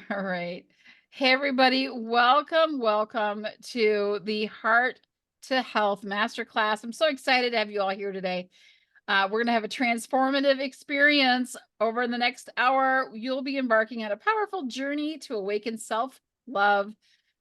All right. Hey, everybody. Welcome to the Heart to Health Masterclass. I'm so excited to have you all here today. We're going to have a transformative experience over the next hour. You'll be embarking on a powerful journey to awaken self-love,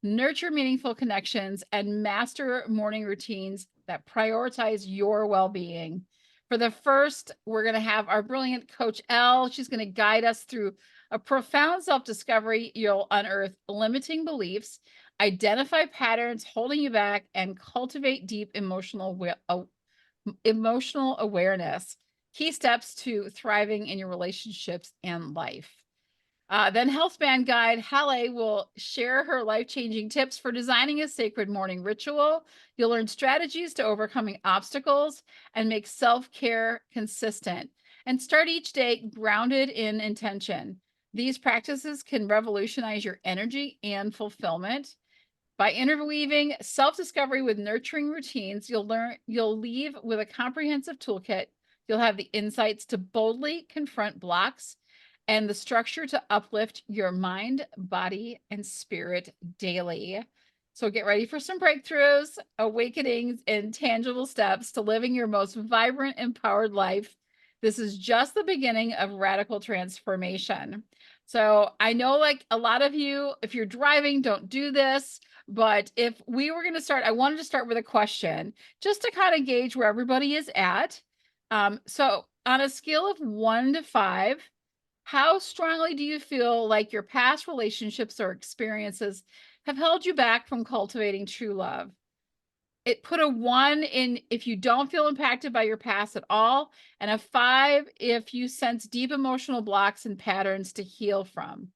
nurture meaningful connections, and master morning routines that prioritize your well-being. For the first, we're going to have our brilliant coach, Elle. She's going to guide us through a profound self-discovery. You'll unearth limiting beliefs, identify patterns holding you back, and cultivate deep emotional awareness, key steps to thriving in your relationships and life. Then Health Band Guide Haleh will share her life-changing tips for designing a sacred morning ritual. You'll learn strategies to overcoming obstacles and make self-care consistent. And start each day grounded in intention. These practices can revolutionize your energy and fulfillment. By interweaving self-discovery with nurturing routines, you'll leave with a comprehensive toolkit. You'll have the insights to boldly confront blocks and the structure to uplift your mind, body, and spirit daily. So get ready for some breakthroughs, awakenings, and tangible steps to living your most vibrant, empowered life. This is just the beginning of radical transformation. So I know, like a lot of you, if you're driving, don't do this. But if we were going to start, I wanted to start with a question just to kind of gauge where everybody is at. So on a scale of 1 to 5, how strongly do you feel like your past relationships or experiences have held you back from cultivating true love? It put a 1 in if you don't feel impacted by your past at all, and a 5 if you sense deep emotional blocks and patterns to heal from.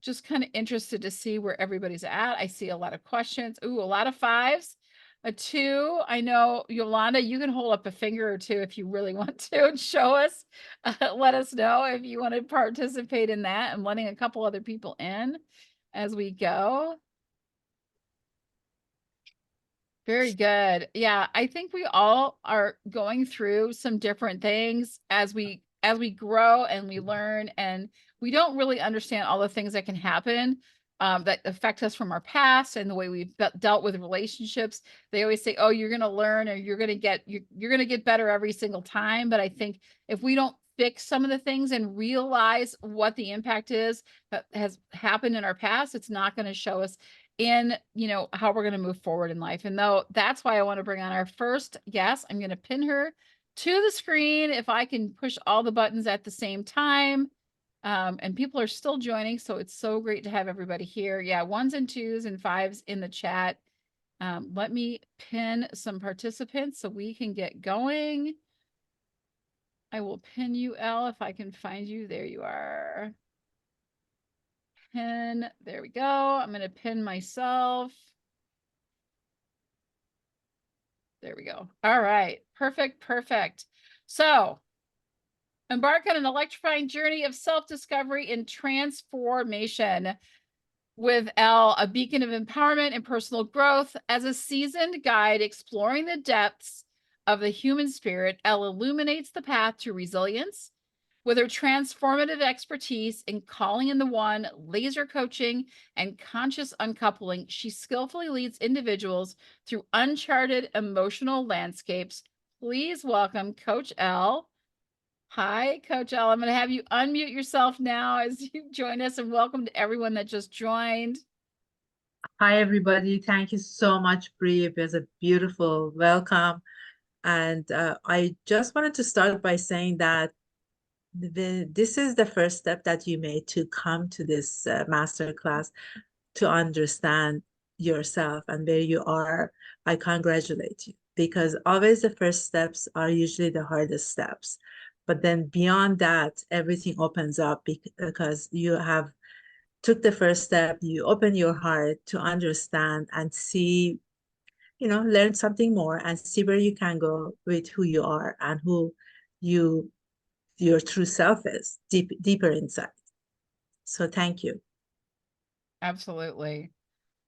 Just kind of interested to see where everybody's at. I see a lot of questions. Ooh, a lot of 5s. A 2. I know, Yolanda, you can hold up a finger or two if you really want to and show us. Let us know if you want to participate in that. I'm letting a couple other people in as we go. Very good. Yeah, I think we all are going through some different things as we grow and we learn, and we don't really understand all the things that can happen that affect us from our past and the way we've dealt with relationships. They always say, "Oh, you're going to learn, or you're going to get better every single time." But I think if we don't fix some of the things and realize what the impact is that has happened in our past, it's not going to show us in, how we're going to move forward in life. And though that's why I want to bring on our first guest, I'm going to pin her to the screen if I can push all the buttons at the same time. And people are still joining, so it's so great to have everybody here. Yeah, 1s and 2s and 5s in the chat. Let me pin some participants so we can get going. I will pin you, Elle, if I can find you. There you are. Pin. There we go. I'm going to pin myself. There we go. All right. Perfect. So embark on an electrifying journey of self-discovery and transformation with Elle, a beacon of empowerment and personal growth. As a seasoned guide exploring the depths of the human spirit, Elle illuminates the path to resilience. With her transformative expertise in calling in the one, laser coaching, and conscious uncoupling, she skillfully leads individuals through uncharted emotional landscapes. Please welcome Coach Elle. Hi, Coach Elle. I'm going to have you unmute yourself now as you join us, and welcome to everyone that just joined. Hi, everybody. Thank you so much, Bree. It was a beautiful welcome. And I just wanted to start by saying that this is the first step that you made to come to this master class to understand yourself and where you are. I congratulate you because always the first steps are usually the hardest steps. But then beyond that, everything opens up because you have took the first step, you open your heart to understand and see, learn something more and see where you can go with who you are and who you your true self is deeper inside. So thank you. Absolutely.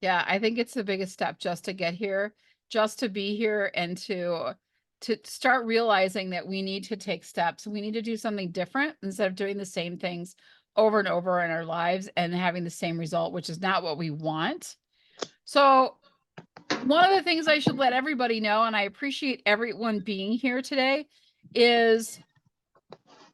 Yeah, I think it's the biggest step just to get here, just to be here and to to start realizing that we need to take steps. We need to do something different instead of doing the same things over and over in our lives and having the same result, which is not what we want. So one of the things I should let everybody know, and I appreciate everyone being here today, is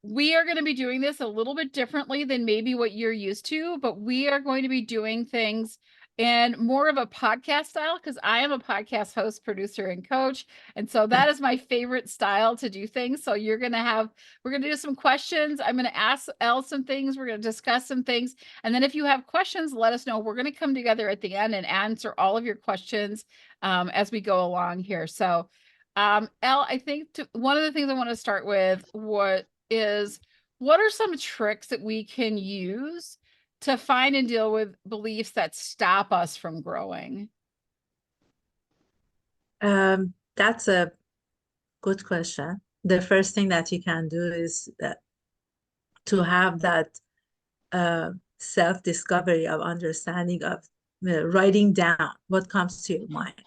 we are going to be doing this a little bit differently than maybe what you're used to, but we are going to be doing things in more of a podcast style because I am a podcast host, producer, and coach. And so that is my favorite style to do things. So we're going to do some questions. I'm going to ask Elle some things. We're going to discuss some things. And then if you have questions, let us know. We're going to come together at the end and answer all of your questions as we go along here. So Elle, I think one of the things I want to start with what are some tricks that we can use to find and deal with beliefs that stop us from growing? That's a good question. The first thing that you can do is to have that self-discovery of understanding of writing down what comes to your mind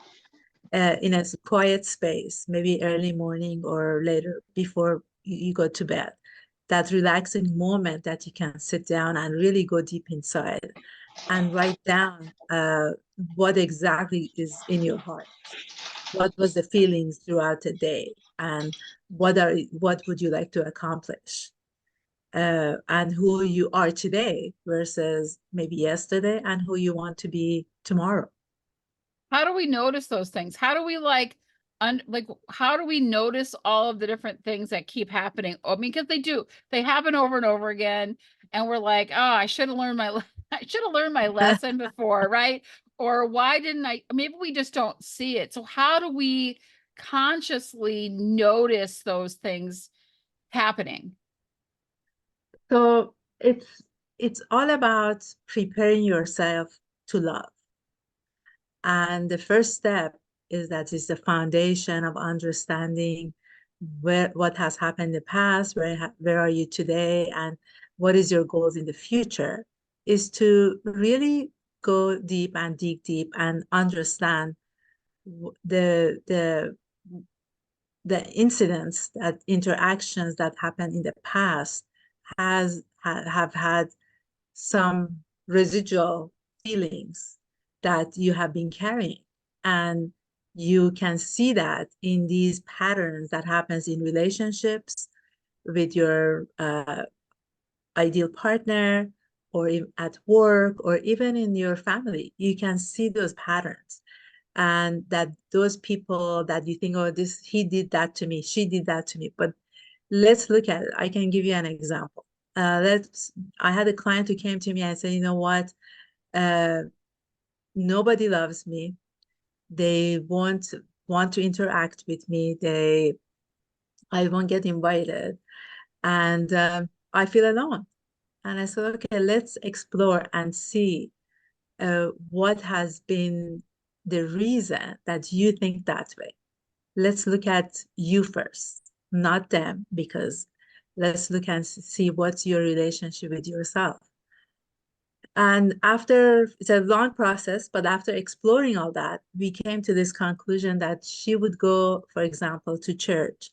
in a quiet space, maybe early morning or later before you go to bed. That relaxing moment that you can sit down and really go deep inside and write down what exactly is in your heart. What was the feelings throughout the day, and what would you like to accomplish? And who you are today versus maybe yesterday, and who you want to be tomorrow. How do we notice those things? How do we how do we notice all of the different things that keep happening? I mean, because they happen over and over again. And we're like, oh, I should have learned I should have learned my lesson before, right? Or why didn't maybe we just don't see it. So how do we consciously notice those things happening? So it's all about preparing yourself to love. And the first step is the foundation of understanding what has happened in the past, where are you today, and what is your goals in the future, is to really go deep and dig deep and understand the the the incidents, that interactions that happened in the past have had some residual feelings that you have been carrying. And you can see that in these patterns that happens in relationships with your ideal partner, or at work, or even in your family. You can see those patterns, and that those people that you think, oh, this, he did that to me, she did that to me. But let's look at it. I can give you an example. I had a client who came to me and said, you know what? Uh, Nobody loves me. They won't want to interact with me. I won't get invited. And I feel alone. And I said, okay, let's explore and see what has been the reason that you think that way. Let's look at you first, not them, because let's look and see what's your relationship with yourself. And it's a long process, but after exploring all that, we came to this conclusion that she would go, for example, to church,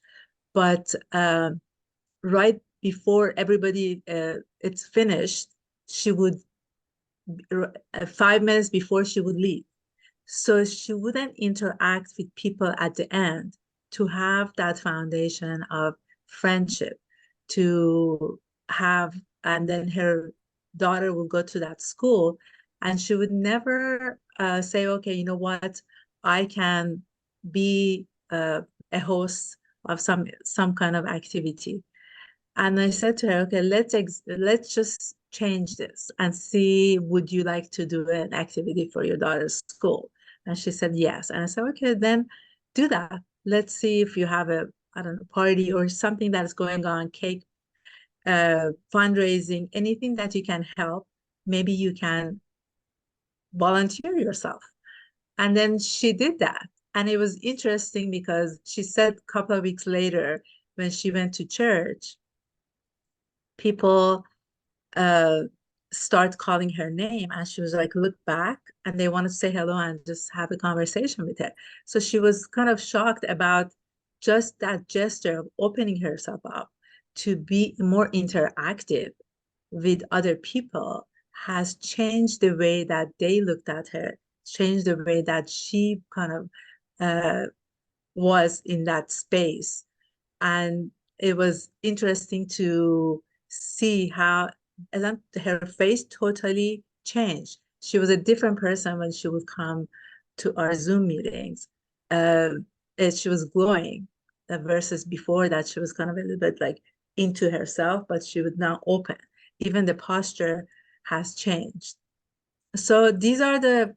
but right before everybody it's finished, she would 5 minutes before she would leave. So she wouldn't interact with people at the end, to have that foundation of friendship, to have, and then her daughter will go to that school, and she would never say, okay, you know what, I can be a host of some kind of activity. And I said to her, okay, let's just change this and see, would you like to do an activity for your daughter's school? And she said yes. And I said, okay, then do that. Let's see if you have I don't know, party or something that's going on, cake, fundraising, anything that you can help. Maybe you can volunteer yourself. And then she did that. And it was interesting because she said a couple of weeks later, when she went to church, people uh, start calling her name, and she was like, look back, and they wanted to say hello and just have a conversation with her. So she was kind of shocked about just that gesture of opening herself up to be more interactive with other people has changed the way that they looked at her, changed the way that she kind of was in that space. And it was interesting to see how her face totally changed. She was a different person when she would come to our Zoom meetings. Um, she was glowing versus before that she was kind of a little bit like into herself, but she would now open. Even the posture has changed. So these are the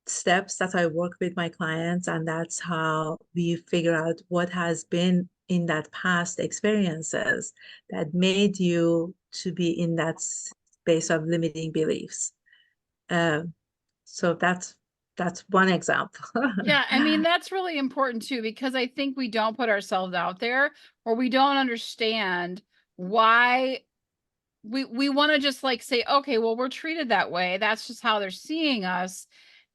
steps that I work with my clients, and that's how we figure out what has been in that past experiences that made you to be in that space of limiting beliefs. Um, so that's one example. Yeah, I mean, that's really important too, because I think we don't put ourselves out there, or we don't understand why we want to just like say, okay, well, we're treated that way. That's just how they're seeing us.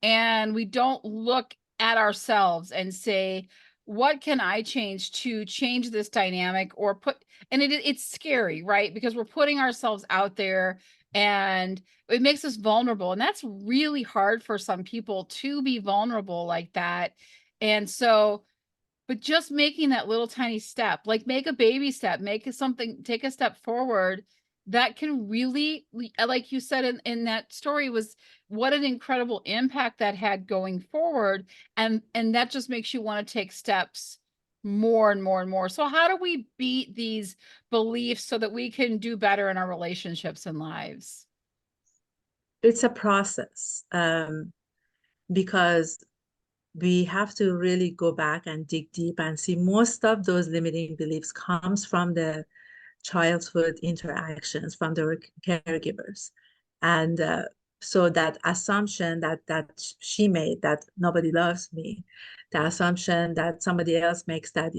And we don't look at ourselves and say, what can I change to change this dynamic or put, and it's scary, right? Because we're putting ourselves out there and it makes us vulnerable. And that's really hard for some people to be vulnerable like that. And so, but just making that little tiny step, like make a baby step, make something, take a step forward, that can really, like you said in that story, was what an incredible impact that had going forward. And that just makes you want to take steps more and more and more. So how do we beat these beliefs so that we can do better in our relationships and lives? It's a process, because we have to really go back and dig deep and see most of those limiting beliefs comes from the childhood interactions from the caregivers. And so that assumption that she made that nobody loves me, the assumption that somebody else makes that,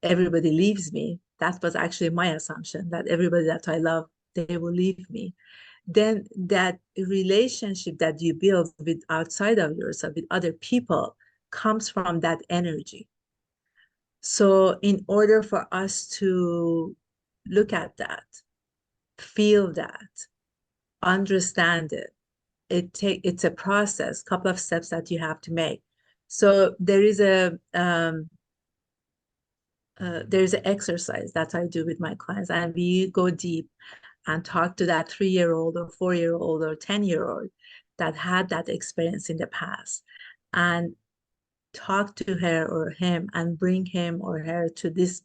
everybody leaves me, that was actually my assumption that everybody that I love, they will leave me. Then that relationship that you build with outside of yourself, with other people, comes from that energy. So in order for us to look at that, feel that, understand it, it's a process, couple of steps that you have to make. So there's an exercise that I do with my clients, and we go deep and talk to that 3-year-old or 4-year-old or 10-year-old that had that experience in the past, and talk to her or him and bring him or her to this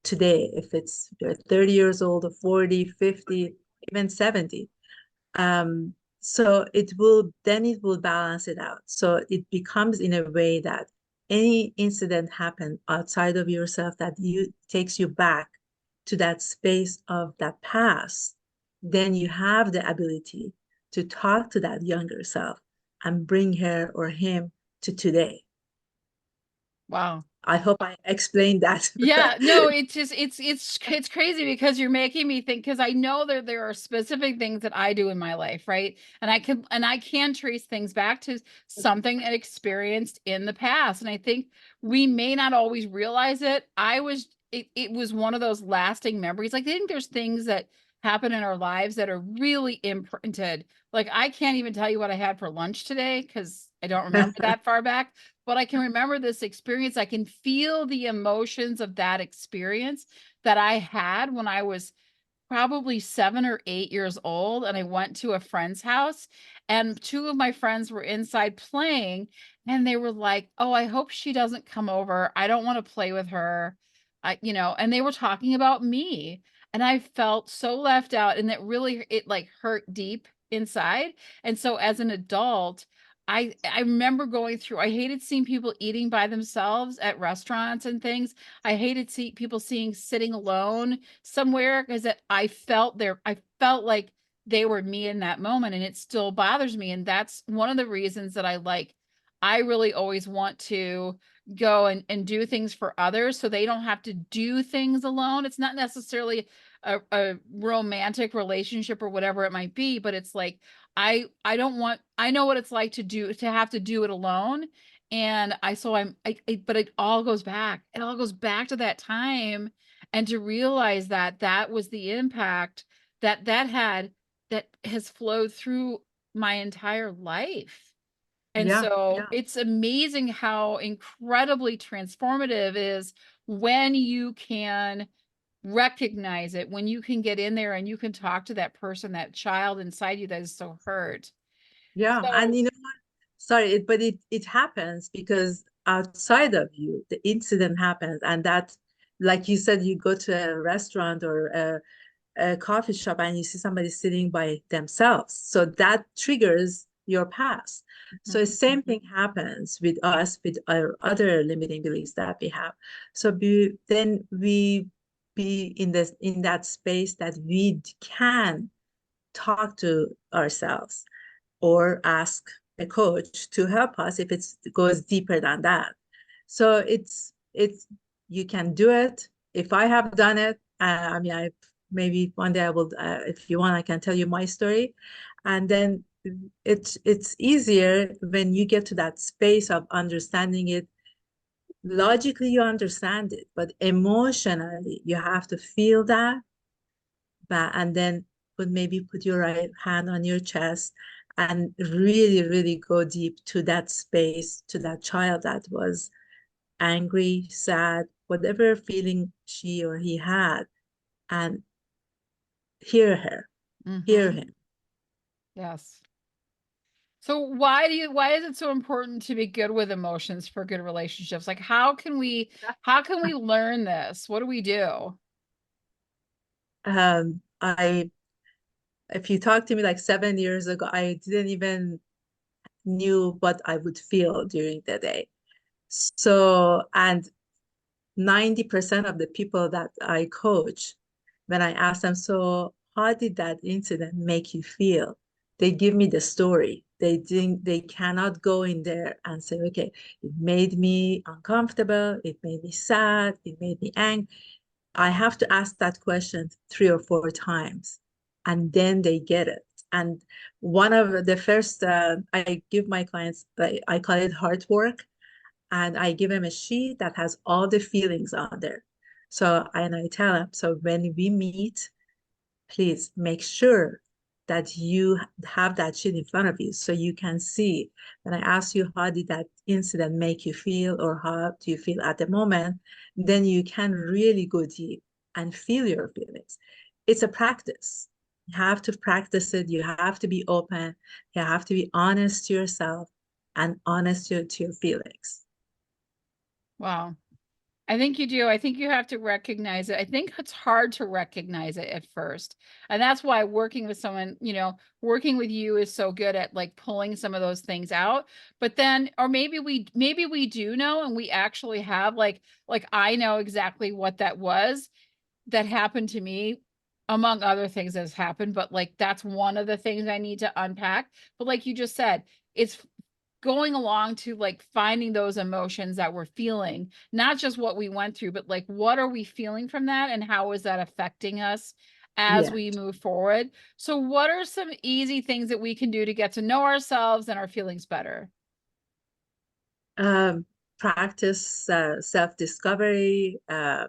today, if it's 30 years old or 40, 50, even 70. So it will balance it out. So it becomes in a way that any incident happen outside of yourself that you takes you back to that space of that past, then you have the ability to talk to that younger self and bring her or him to today. Wow. I hope I explained that. Yeah, no, it's just it's crazy because you're making me think, because I know there are specific things that I do in my life, right? And I can trace things back to something that experienced in the past. And I think we may not always realize it. It was one of those lasting memories. Like I think there's things that happen in our lives that are really imprinted. Like I can't even tell you what I had for lunch today because I don't remember that far back, but I can remember this experience. I can feel the emotions of that experience that I had when I was probably 7 or 8 years old. And I went to a friend's house, and two of my friends were inside playing, and they were like, oh, I hope she doesn't come over. I don't want to play with her. And they were talking about me, and I felt so left out, and it like hurt deep inside. And so as an adult, I remember going through, I hated seeing people eating by themselves at restaurants and things. I hated people sitting alone somewhere, because I felt like they were me in that moment, and it still bothers me. And that's one of the reasons that I really always want to go and do things for others so they don't have to do things alone. It's not necessarily a romantic relationship or whatever it might be, but it's like I don't want, I know what it's like to have to do it alone. And but it all goes back. It all goes back to that time, and to realize that that was the impact that had, that has flowed through my entire life. And Yeah, so yeah, it's amazing how incredibly transformative is when you can recognize it, when you can get in there and you can talk to that person, that child inside you that is so hurt. yeah. And So, you know what? Sorry, but it happens because outside of you, the incident happens, and that, like you said, you go to a restaurant or a coffee shop and you see somebody sitting by themselves. So that triggers your past. So the mhm, same thing happens with us, with our other limiting beliefs that we have. So then we be in this in that space that we can talk to ourselves or ask a coach to help us if it goes deeper than that. So it's you can do it. If I have done it, I mean, I maybe one day I will. If you want, I can tell you my story, and then it's easier when you get to that space of understanding it. Logically, you understand it, but emotionally, you have to feel that and then put your right hand on your chest and really, really go deep to that space, to that child that was angry, sad, whatever feeling she or he had, and hear her, hear mhm, him. yes. So why is it so important to be good with emotions for good relationships? Like how can we learn this? What do we do? I if you talked to me like 7 years ago, I didn't even knew what I would feel during the day. So, and 90% of the people that I coach, when I ask them, so how did that incident make you feel? They give me the story. They cannot go in there and say, okay, it made me uncomfortable, it made me sad, it made me angry. I have to ask that question 3 or 4 times, and then they get it. And one of the first I give my clients, I call it heart work, and I give them a sheet that has all the feelings on there. So, and I tell them, so when we meet, please make sure that you have that sheet in front of you so you can see. When I ask you, how did that incident make you feel, or how do you feel at the moment, then you can really go deep and feel your feelings. It's a practice. You have to practice it. You have to be open. You have to be honest to yourself and honest to your feelings. Wow. I think you do. I think you have to recognize it. I think it's hard to recognize it at first. And that's why working with someone, working with you is so good at like pulling some of those things out. But then, or maybe we do know, and we actually have like I know exactly what that was that happened to me, among other things that has happened, but like that's one of the things I need to unpack. But like you just said, it's going along to like finding those emotions that we're feeling, not just what we went through, but like what are we feeling from that and how is that affecting us as Yeah. we move forward. So what are some easy things that we can do to get to know ourselves and our feelings better? Um, Practice self-discovery. I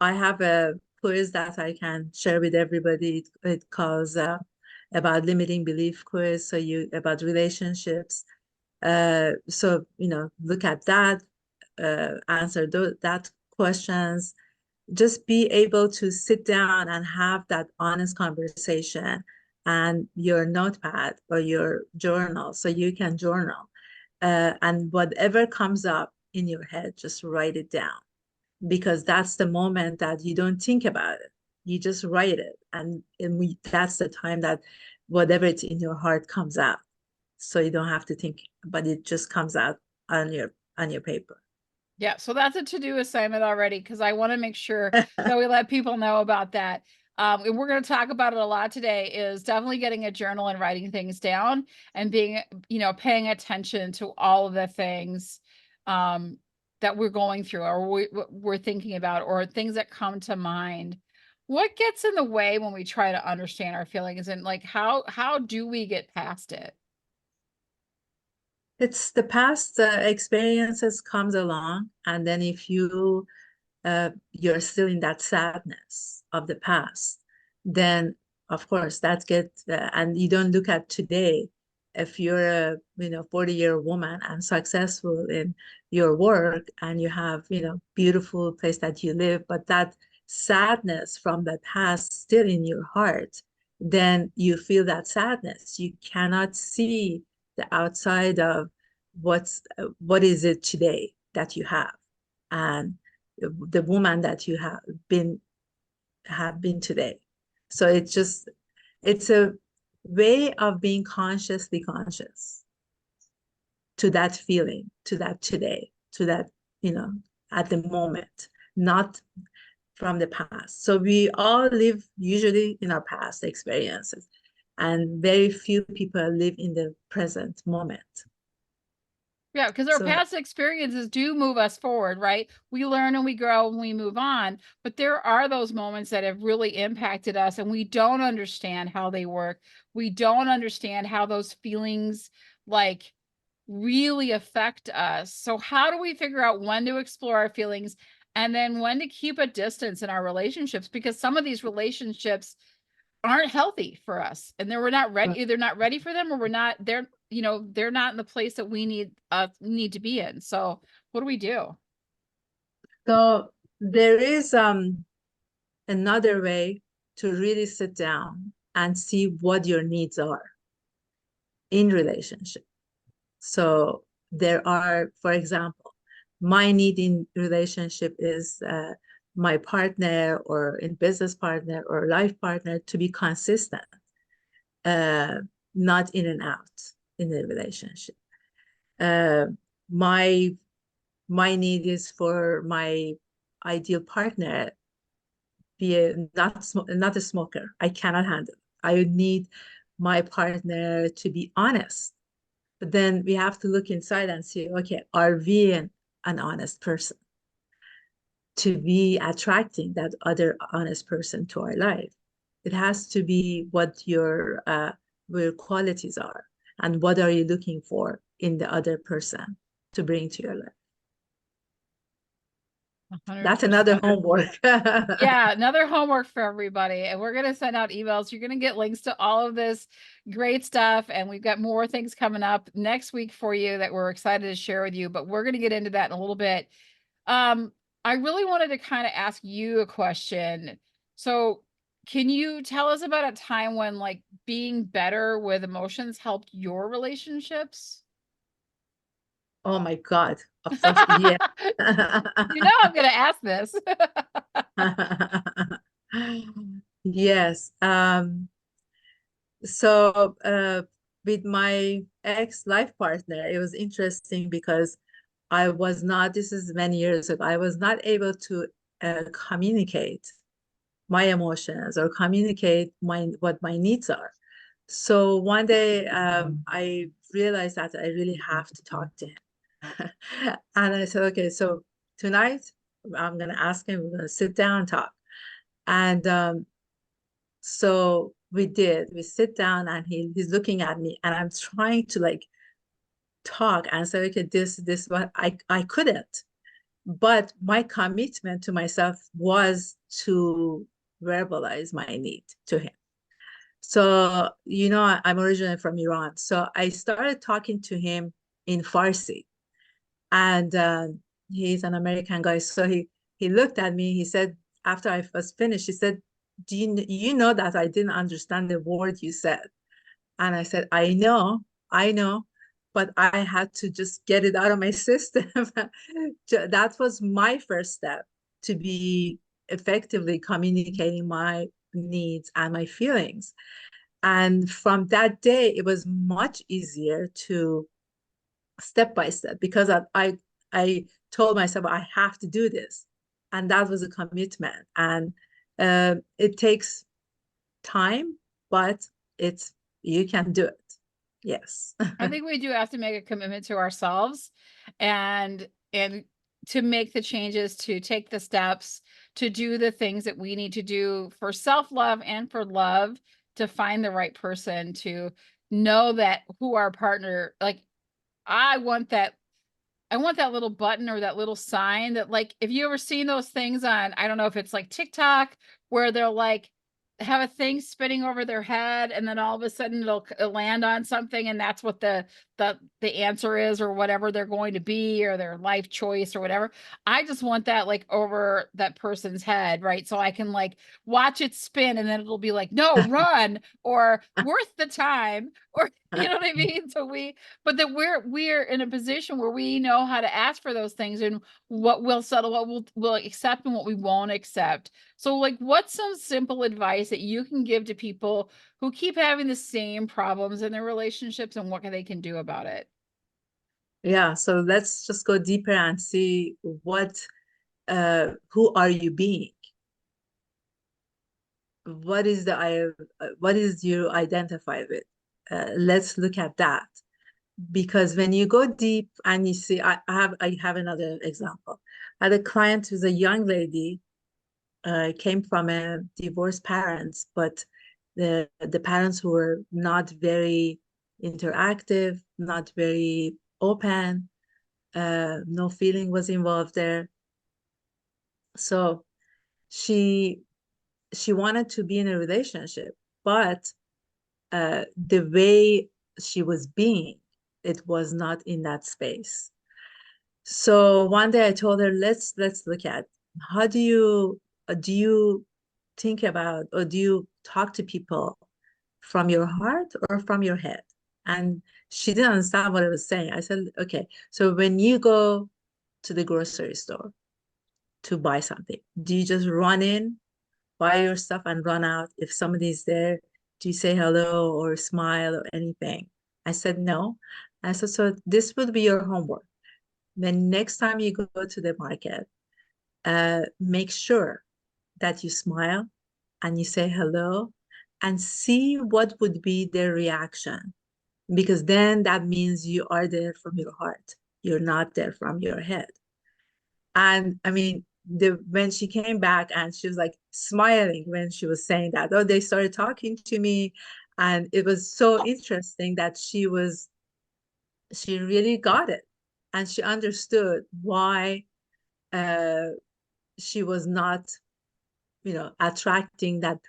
have a quiz that I can share with everybody. It calls about limiting belief quiz. So you about relationships. So look at that, answer that questions. Just be able to sit down and have that honest conversation and your notepad or your journal, so you can journal. And whatever comes up in your head, just write it down, because that's the moment that you don't think about it. You just write it. And that's the time that whatever it's in your heart comes out. So you don't have to think, but it just comes out on your paper. Yeah, so that's a to-do assignment already because I want to make sure that we let people know about that. And we're going to talk about it a lot today, is definitely getting a journal and writing things down and being, paying attention to all of the things um, that we're going through or we're thinking about or things that come to mind. What gets in the way when we try to understand our feelings, and like how do we get past it? It's the past experiences comes along, and then if you're still in that sadness of the past, then of course that gets and you don't look at today. If you're a 40-year woman and successful in your work and you have beautiful place that you live, but that sadness from the past still in your heart, then you feel that sadness. You cannot see the outside of what is it today that you have, and the woman that you have been today. So it's a way of being consciously conscious to that feeling, to that today, to that, at the moment, not from the past. So we all live usually in our past experiences, and very few people live in the present moment. Yeah, because our So past experiences do move us forward, right? We learn and we grow and we move on. But there are those moments that have really impacted us and we don't understand how they work. We don't understand how those feelings like really affect us. So how do we figure out when to explore our feelings and then when to keep a distance in our relationships? Because some of these relationships aren't healthy for us and then we're not ready, either not ready for them or we're not they're they're not in the place that we need to be in. So what do we do? so there is another way to really sit down and see what your needs are in relationship. So there are, for example, my need in relationship is my partner or in business partner or life partner to be consistent, uh, not in and out in the relationship. Uh, my my need is for my ideal partner be not a smoker. I cannot handle it. I need my partner to be honest. But then we have to look inside and see, okay, are we an honest person to be attracting that other honest person to our life? It has to be what your qualities are and what are you looking for in the other person to bring to your life. That's another 100%. homework. Yeah, another homework for everybody. And we're going to send out emails. You're going to get links to all of this great stuff. And we've got more things coming up next week for you that we're excited to share with you. But we're going to get into that in a little bit. I really wanted to kind of ask you a question. So, can you tell us about a time when like being better with emotions helped your relationships? Oh my God. Of yeah. You know I'm going to ask this. Yes. So with my ex life partner, it was interesting because this is many years ago, I was not able to communicate my emotions or communicate what my needs are. So one day I realized that I really have to talk to him. And I said, okay, so tonight I'm going to ask him, we're going to sit down and talk. And so we sit down and he's looking at me and I'm trying to like talk and say, okay, this, what I couldn't. But my commitment to myself was to verbalize my need to him. So, I'm originally from Iran. So I started talking to him in Farsi. And he's an American guy. So he looked at me. He said, after I was finished, he said, you know that I didn't understand the word you said? And I said, I know, but I had to just get it out of my system. That was my first step to be effectively communicating my needs and my feelings. And from that day, it was much easier to step by step because I told myself I have to do this, and that was a commitment. And it takes time, but it's you can do it. Yes. I think we do have to make a commitment to ourselves and to make the changes, to take the steps, to do the things that we need to do for self-love and for love, to find the right person, to know that who our partner, like I want that I want that little button or that little sign that, like, if you ever seen those things on, I don't know if it's like TikTok, where they'll like have a thing spinning over their head and then all of a sudden it'll land on something and that's what the answer is or whatever they're going to be or their life choice or whatever. I just want that like over that person's head, right? So I can like watch it spin and then it'll be like, no, run or worth the time or you know what I mean? So but that we're in a position where we know how to ask for those things and what we'll settle, what we'll accept and what we won't accept. So like what's some simple advice that you can give to people who keep having the same problems in their relationships and what they can do about it? Yeah, so let's just go deeper and see who are you being? What is you identify with? Let's look at that. Because when you go deep and you see, I have another example. I had a client who's a young lady, came from a divorced parents, but the parents were not very interactive, not very open, no feeling was involved there. So she she wanted to be in a relationship, but the way she was being, it was not in that space. So one day I told her, let's look at how do you think about or do you talk to people from your heart or from your head? And she didn't understand what I was saying. I said, okay, so when you go to the grocery store to buy something, do you just run in, buy your stuff and run out? If somebody's there, do you say hello or smile or anything? I said no. I said, so this would be your homework. Then next time you go to the market, make sure that you smile and you say hello and see what would be their reaction. Because then that means you are there from your heart. You're not there from your head. And I mean, when she came back and she was like smiling when she was saying that, oh, they started talking to me. And it was so interesting that she really got it. And she understood why uh, she was not, attracting that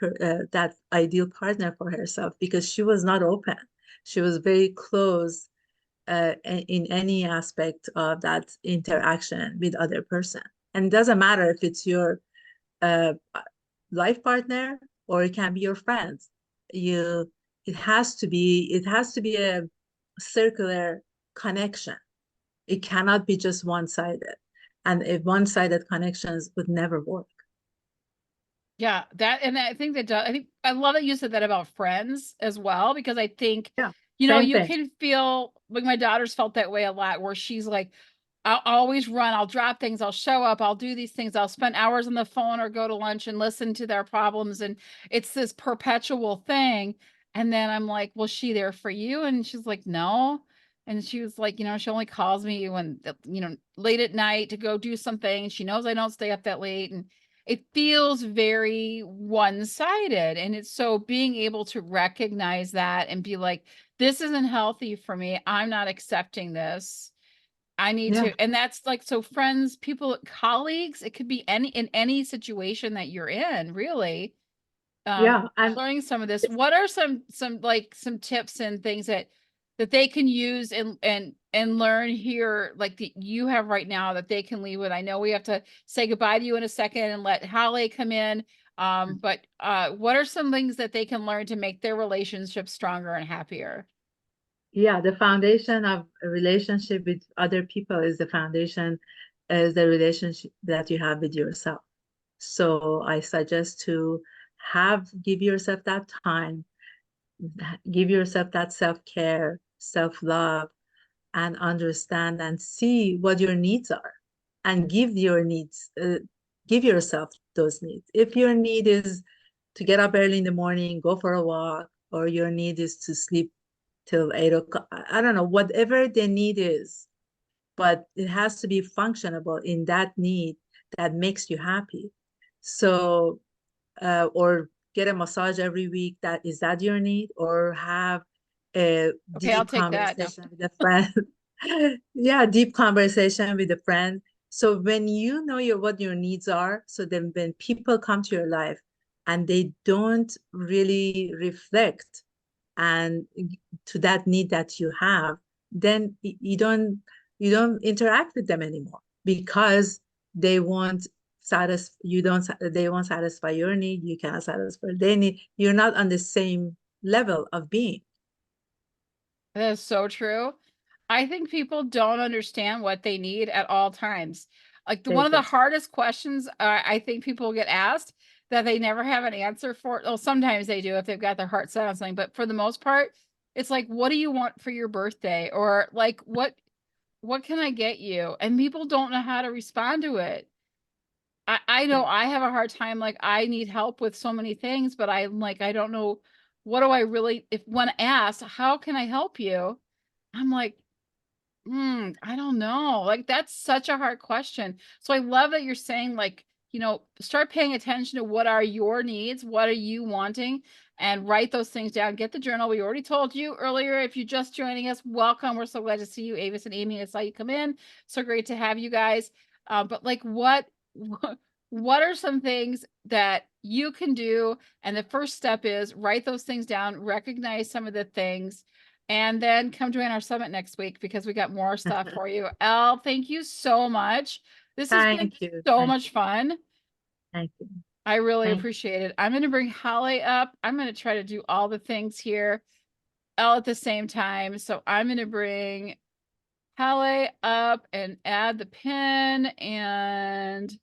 ideal partner for herself because she was not open. She was very closed in any aspect of that interaction with other person. And it doesn't matter if it's your uh, life partner or it can be your friends. You, it has to be a circular connection. It cannot be just one-sided. And if one-sided connections would never work. Yeah, that and I think I think I love that you said that about friends as well, because I think, Yeah, same you thing. can feel like my daughter's felt that way a lot where she's like, I'll always run, I'll drop things, I'll show up, I'll do these things, I'll spend hours on the phone or go to lunch and listen to their problems. And it's this perpetual thing. And then I'm like, was she there for you? And she's like, no. And she was like, she only calls me when, late at night to go do something. She knows I don't stay up that late. And it feels very one-sided. And it's so being able to recognize that and be like, this isn't healthy for me. I'm not accepting this. I need Yeah, to, and that's like, so friends, people, colleagues, it could be in any situation that you're in, really. Um, yeah. And learning some of this. What are some tips and things that they can use and learn here, like that you have right now that they can leave with? I know we have to say goodbye to you in a second and let Haleh come in. But what are some things that they can learn to make their relationships stronger and happier? yeah, the foundation of a relationship with other people is the relationship that you have with yourself. So I suggest to give yourself that time, give yourself that self-care, self-love, and understand and see what your needs are and give yourself those needs. If your need is to get up early in the morning, go for a walk, or your need is to sleep till 8 o'clock, I don't know, whatever the need is, but it has to be functionable in that need that makes you happy. So, or get a massage every week. Is that your need? Or have a Okay, I'll deep take that. No. conversation with a friend. Yeah, deep conversation with a friend. So when you know what your needs are, so then when people come to your life and they don't really reflect and to that need that you have, then you don't interact with them anymore because they won't they won't satisfy your need, you cannot satisfy their need. You're not on the same level of being. That is so true. I think people don't understand what they need at all times. Like They one of the don't. hardest questions I think people get asked that they never have an answer for. Oh, sometimes they do if they've got their heart set on something, but for the most part, it's like, what do you want for your birthday? Or like, what can I get you? And people don't know how to respond to it. I know Yeah. I have a hard time. Like I need help with so many things, but I'm like, I don't know what do I really, if when asked, how can I help you? I'm like, I don't know. Like that's such a hard question. So I love that you're saying like, start paying attention to what are your needs, what are you wanting, and write those things down. Get the journal. We already told you earlier. If you're just joining us, welcome. We're so glad to see you, Avis and Amy. I saw you come in. So great to have you guys. But like, what are some things that you can do? And the first step is write those things down. Recognize some of the things and then come join our summit next week because we got more stuff for you. Elle, thank you so much. This has been Thank you. so Thank much fun. thank you. I really Thank appreciate it. I'm going to bring Holly up. I'm going to try to do all the things here all at the same time. So I'm going to bring Holly up and add the pin and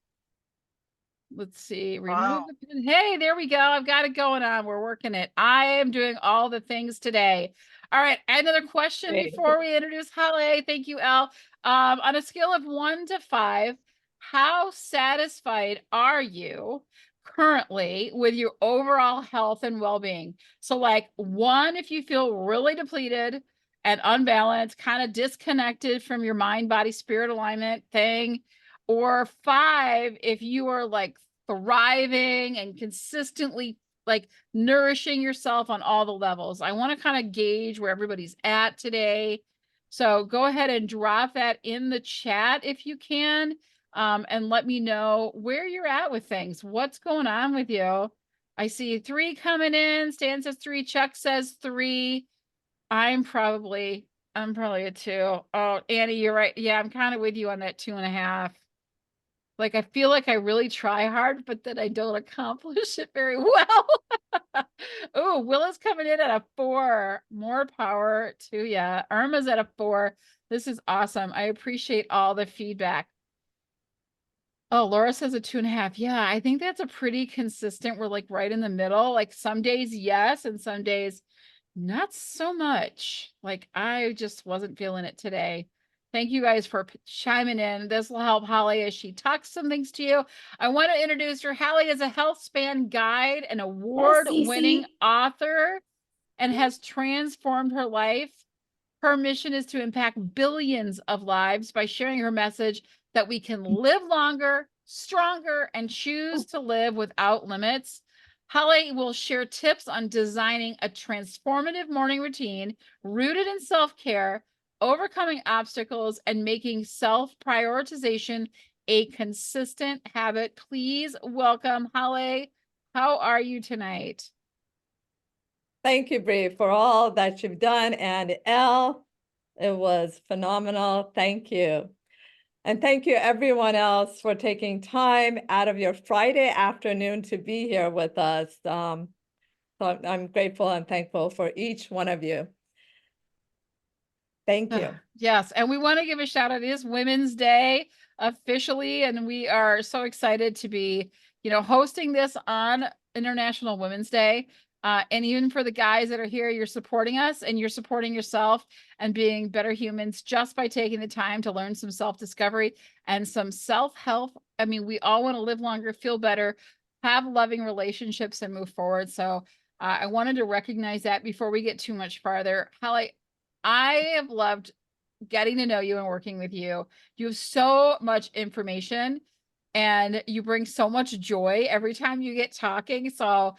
let's see, remove Wow. the pin. Hey, there we go. I've got it going on. We're working it. I am doing all the things today. All right. Another question Great. before we introduce Holly. Thank you, Elle. On a scale of 1 to 5, how satisfied are you currently with your overall health and well-being? So, like 1, if you feel really depleted and unbalanced, kind of disconnected from your mind, body, spirit alignment thing, or 5 if you are like thriving and consistently like nourishing yourself on all the levels. I want to kind of gauge where everybody's at today. So go ahead and drop that in the chat if you can, and let me know where you're at with things. What's going on with you? I see 3 coming in. Stan says 3. Chuck says 3. I'm probably a 2. Oh, Annie, you're right. Yeah, I'm kind of with you on that 2.5. Like, I feel like I really try hard, but then I don't accomplish it very well. Oh, Willa's coming in at a 4. More power to ya. Irma's at a 4. This is awesome. I appreciate all the feedback. Oh, Laura says a 2.5. Yeah, I think that's a pretty consistent. We're like right in the middle. Like some days, yes, and some days not so much. Like I just wasn't feeling it today. Thank you guys for chiming in. This will help Holly as she talks some things to you. I want to introduce her. Holly is a health span guide, an Yes, award-winning Cece. author, and has transformed her life. Her mission is to impact billions of lives by sharing her message that we can live longer, stronger, and choose to live without limits. Holly will share tips on designing a transformative morning routine rooted in self care, overcoming obstacles, and making self prioritization a consistent habit. Please welcome Holly. How are you tonight? Thank you, Bree, for all that you've done. And Elle, it was phenomenal. Thank you. And thank you, everyone else, for taking time out of your Friday afternoon to be here with us. So I'm grateful and thankful for each one of you. Thank you. Yes, and we want to give a shout out. It is Women's Day officially, and we are so excited to be, hosting this on International Women's Day. And even for the guys that are here, you're supporting us and you're supporting yourself and being better humans just by taking the time to learn some self-discovery and some self-help. I mean, we all want to live longer, feel better, have loving relationships, and move forward. So I wanted to recognize that before we get too much farther. Holly, I have loved getting to know you and working with you. You have so much information and you bring so much joy every time you get talking. So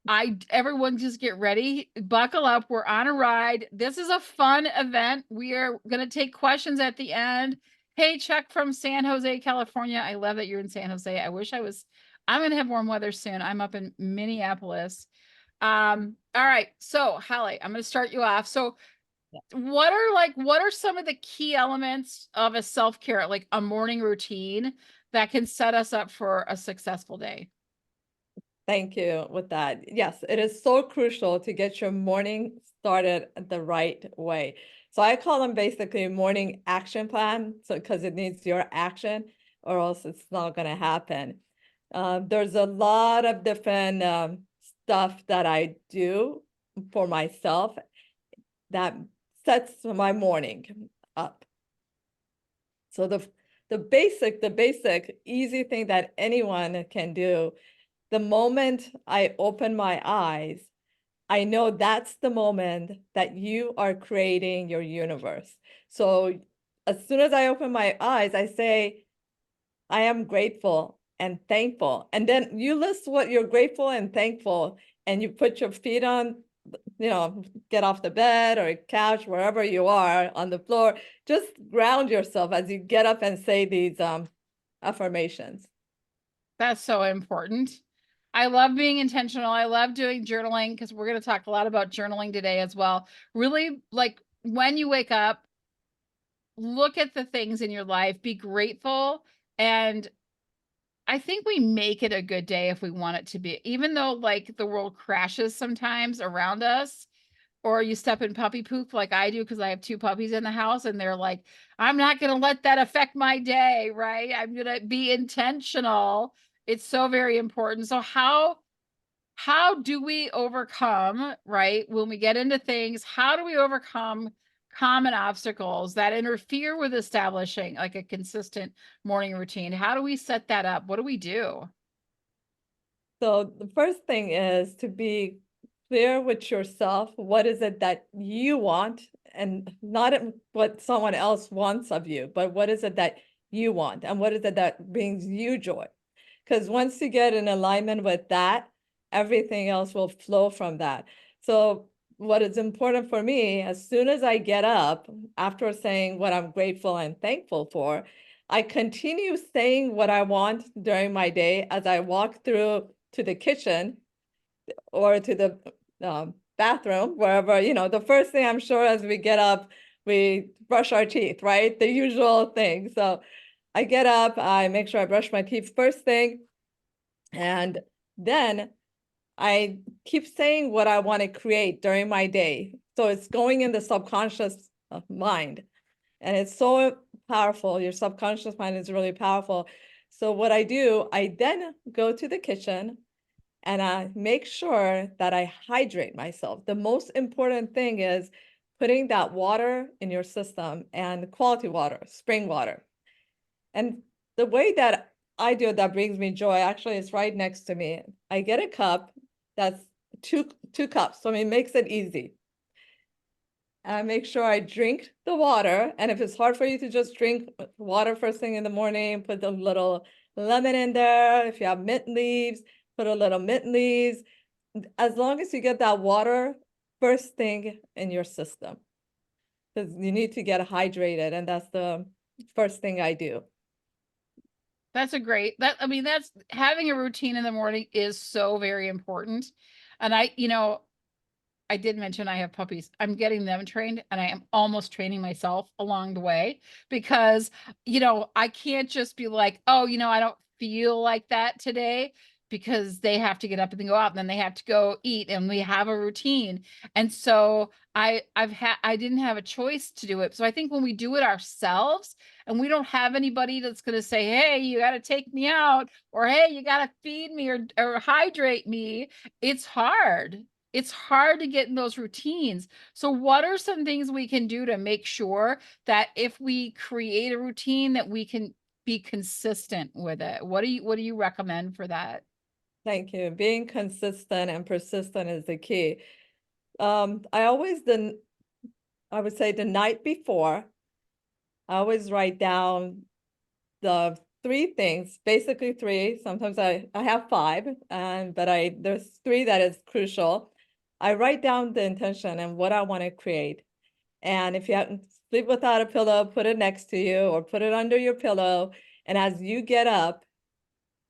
Everyone just get ready, buckle up. We're on a ride. This is a fun event. We are going to take questions at the end. Hey, Chuck from San Jose, California. I love that you're in San Jose. I wish I'm going to have warm weather soon. I'm up in Minneapolis. All right. So Haleh, I'm going to start you off. So what are some of the key elements of a self-care, like a morning routine that can set us up for a successful day? Thank you with that. Yes, it is so crucial to get your morning started the right way. So I call them basically morning action plan. So because it needs your action or else it's not going to happen. There's a lot of different stuff that I do for myself that sets my morning up. So the basic easy thing that anyone can do, the moment I open my eyes, I know that's the moment that you are creating your universe. So as soon as I open my eyes, I say, I am grateful and thankful. And then you list what you're grateful and thankful, and you put your feet on, get off the bed or couch, wherever you are on the floor. Just ground yourself as you get up and say these affirmations. That's so important. I love being intentional. I love doing journaling because we're going to talk a lot about journaling today as well. Really, like when you wake up, look at the things in your life, be grateful. And I think we make it a good day if we want it to be, even though like the world crashes sometimes around us, or you step in puppy poop like I do because I have 2 puppies in the house and they're like, I'm not going to let that affect my day, right? I'm going to be intentional. It's so very important. So how do we overcome, right? When we get into things, how do we overcome common obstacles that interfere with establishing like a consistent morning routine? How do we set that up? What do we do? So the first thing is to be clear with yourself. What is it that you want? And not what someone else wants of you, but what is it that you want? And what is it that brings you joy? Because once you get in alignment with that, everything else will flow from that. So what is important for me, as soon as I get up, after saying what I'm grateful and thankful for, I continue saying what I want during my day as I walk through to the kitchen or to the bathroom, wherever, the first thing I'm sure as we get up, we brush our teeth, right? The usual thing. So I get up, I make sure I brush my teeth first thing, and then I keep saying what I want to create during my day. So it's going in the subconscious mind. And it's so powerful. Your subconscious mind is really powerful. So what I do, I then go to the kitchen and I make sure that I hydrate myself. The most important thing is putting that water in your system, and quality water, spring water. And the way that I do it that brings me joy, actually, is right next to me. I get a cup that's two cups, so it makes it easy. I make sure I drink the water. And if it's hard for you to just drink water first thing in the morning, put a little lemon in there. If you have mint leaves, put a little mint leaves. As long as you get that water first thing in your system, because you need to get hydrated. And that's the first thing I do. That's that's having a routine in the morning is so very important. And I did mention I have puppies. I'm getting them trained and I am almost training myself along the way because, I can't just be like, oh, I don't feel like that today because they have to get up and then go out and then they have to go eat and we have a routine. And so I didn't have a choice to do it. So I think when we do it ourselves and we don't have anybody that's going to say, hey, you got to take me out or hey, you got to feed me or hydrate me, it's hard. It's hard to get in those routines. So what are some things we can do to make sure that if we create a routine that we can be consistent with it? What do you recommend for that? Thank you. Being consistent and persistent is the key. I would say the night before, I always write down the three things, basically three. Sometimes I have five, but there's three that is crucial. I write down the intention and what I want to create. And if you haven't sleep without a pillow, put it next to you or put it under your pillow. And as you get up,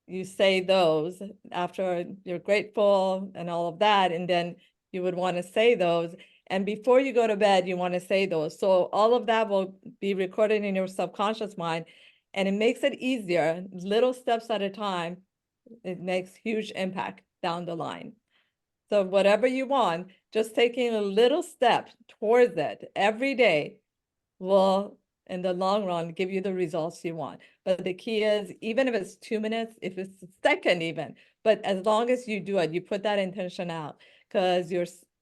you say those after you're grateful and all of that. And then you would want to say those. And before you go to bed, you want to say those. So all of that will be recorded in your subconscious mind. And it makes it easier, little steps at a time. It makes huge impact down the line. So whatever you want, just taking a little step towards it every day will, in the long run, give you the results you want. But the key is, even if it's 2 minutes, if it's a second even, but as long as you do it, you put that intention out, because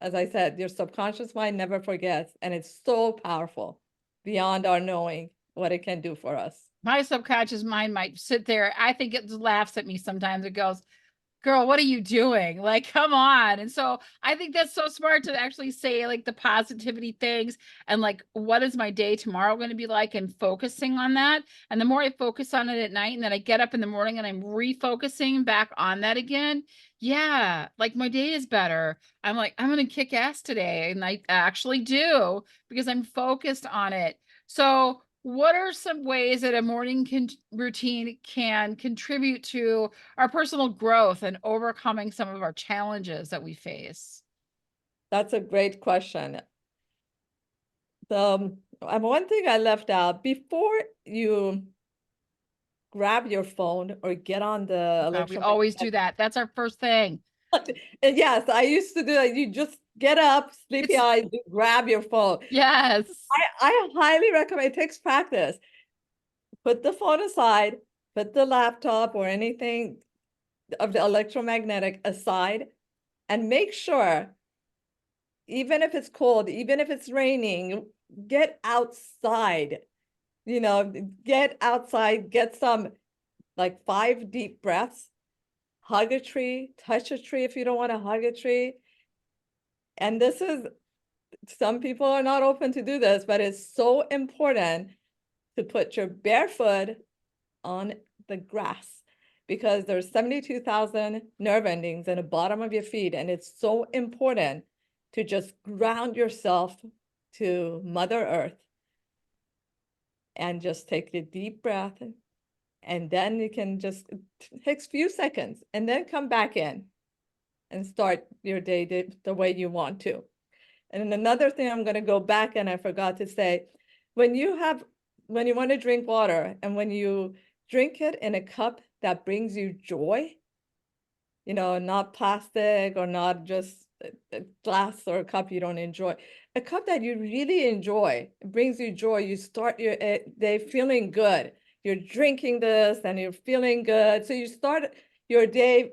as I said, your subconscious mind never forgets, and it's so powerful beyond our knowing what it can do for us. My subconscious mind might sit there. I think it laughs at me sometimes. It goes, girl, what are you doing? Like, come on. And so I think that's so smart to actually say like the positivity things and like, what is my day tomorrow going to be like, and focusing on that. And the more I focus on it at night, and then I get up in the morning and I'm refocusing back on that again. Yeah. Like my day is better. I'm like, I'm going to kick ass today. And I actually do, because I'm focused on it. So what are some ways that a morning routine can contribute to our personal growth and overcoming some of our challenges that we face? That's a great question. One thing I left out, before you grab your phone or get on the We always do electromagnetic. that. That's our first thing. Yes, I used to do that. You just get up, sleepy eyes, you grab your phone. Yes. I highly recommend, it takes practice. Put the phone aside, put the laptop or anything of the electromagnetic aside, and make sure, even if it's cold, even if it's raining, get outside. Get outside, get some like 5 deep breaths, hug a tree, touch a tree if you don't want to hug a tree. And some people are not open to do this, but it's so important to put your bare foot on the grass, because there's 72,000 nerve endings in the bottom of your feet. And it's so important to just ground yourself to Mother Earth and just take a deep breath. And then you can just, it takes a few seconds, and then come back in and start your day the way you want to. And another thing I'm going to go back, and I forgot to say, when you want to drink water, and when you drink it in a cup that brings you joy, not plastic or not just a glass or a cup you don't enjoy, a cup that you really enjoy, it brings you joy. You start your day feeling good. You're drinking this and you're feeling good. So you start your day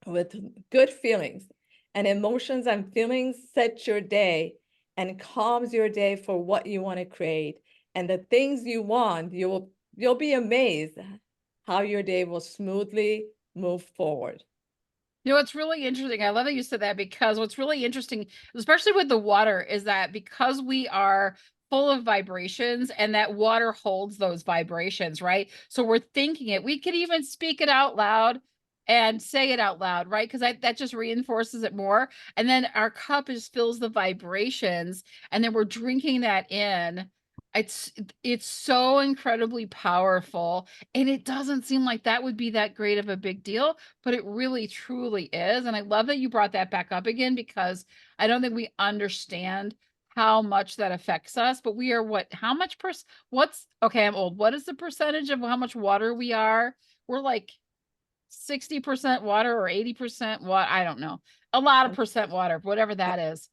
with good feelings, and emotions and feelings set your day and calms your day for what you want to create. And the things you want, you'll be amazed how your day will smoothly move forward. It's really interesting. I love that you said that, because what's really interesting, especially with the water, is that because we are full of vibrations, and that water holds those vibrations, right? So we're thinking it. We could even speak it out loud and say it out loud, right? Because that just reinforces it more. And then our cup just fills the vibrations, and then we're drinking that in. It's so incredibly powerful, and it doesn't seem like that would be that great of a big deal, but it really truly is. And I love that you brought that back up again, because I don't think we understand how much that affects us. But we are how much okay, I'm old. What is the percentage of how much water we are? We're like 60% water or 80% water. I don't know. A lot of percent water, whatever that is.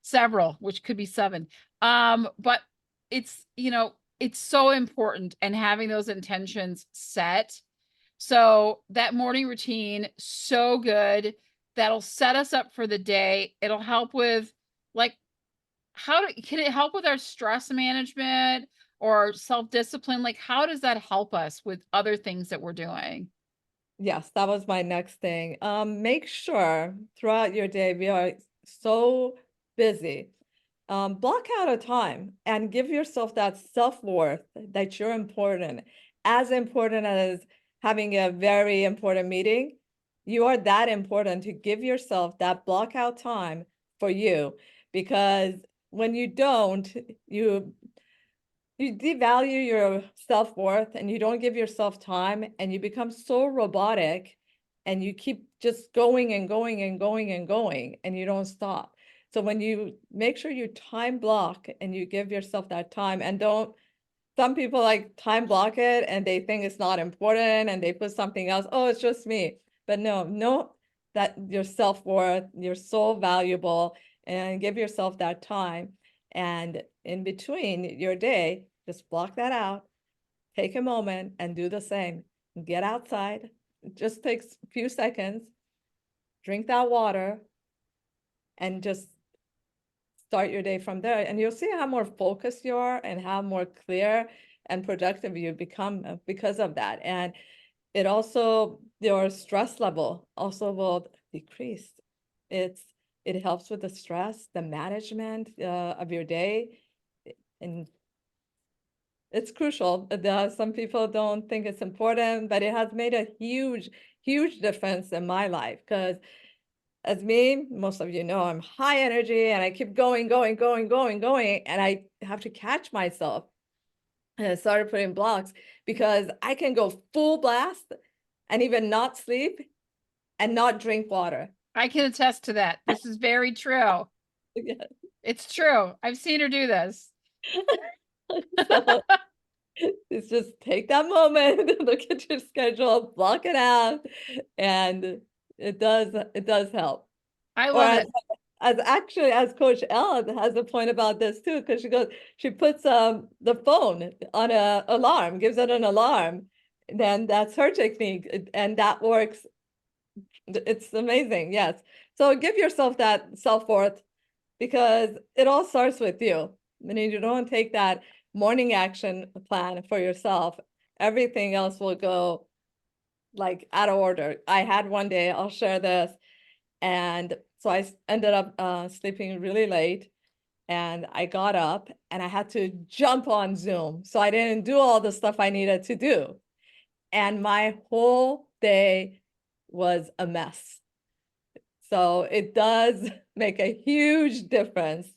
Several, which could be 7. But it's so important, and having those intentions set. So that morning routine, so good. That'll set us up for the day. It'll help with like, can it help with our stress management or self-discipline? Like, how does that help us with other things that we're doing? Yes, that was my next thing. Make sure throughout your day, we are so busy. Block out a time and give yourself that self-worth that you're important. as important as having a very important meeting. You are that important to give yourself that block out time for you, because when you don't, you devalue your self-worth and you don't give yourself time, and you become so robotic, and you keep just going and going and going and going, and you don't stop. So when you make sure you time block and you give yourself that time, and don't, some people like time block it and they think it's not important and they put something else. Oh, it's just me. But no, that your self-worth, you're so valuable, and give yourself that time. And in between your day, just block that out, take a moment and do the same. Get outside. It just takes a few seconds. Drink that water and just start your day from there. And you'll see how more focused you are and how more clear and productive you become because of that. And it also, your stress level also will decrease. It helps with the stress, the management of your day, and it's crucial. Some people don't think it's important, but it has made a huge, huge difference in my life. Because as me, most of you know, I'm high energy and I keep going, and I have to catch myself. And I started putting blocks because I can go full blast and even not sleep and not drink water. I can attest to that. This is very true. Yeah. It's true. I've seen her do this. So it's just take that moment, look at your schedule, block it out, and it does help. I Or love it. as actually, as Coach Elle has a point about this too, because she puts the phone on a alarm, gives it an alarm, then that's her technique, and that works. It's amazing, yes. So give yourself that self-worth, because it all starts with you. When you don't take that morning action plan for yourself, everything else will go like out of order. I had one day, I'll share this, and so I ended up sleeping really late, and I got up and I had to jump on Zoom. So I didn't do all the stuff I needed to do. And my whole day was a mess. So it does make a huge difference.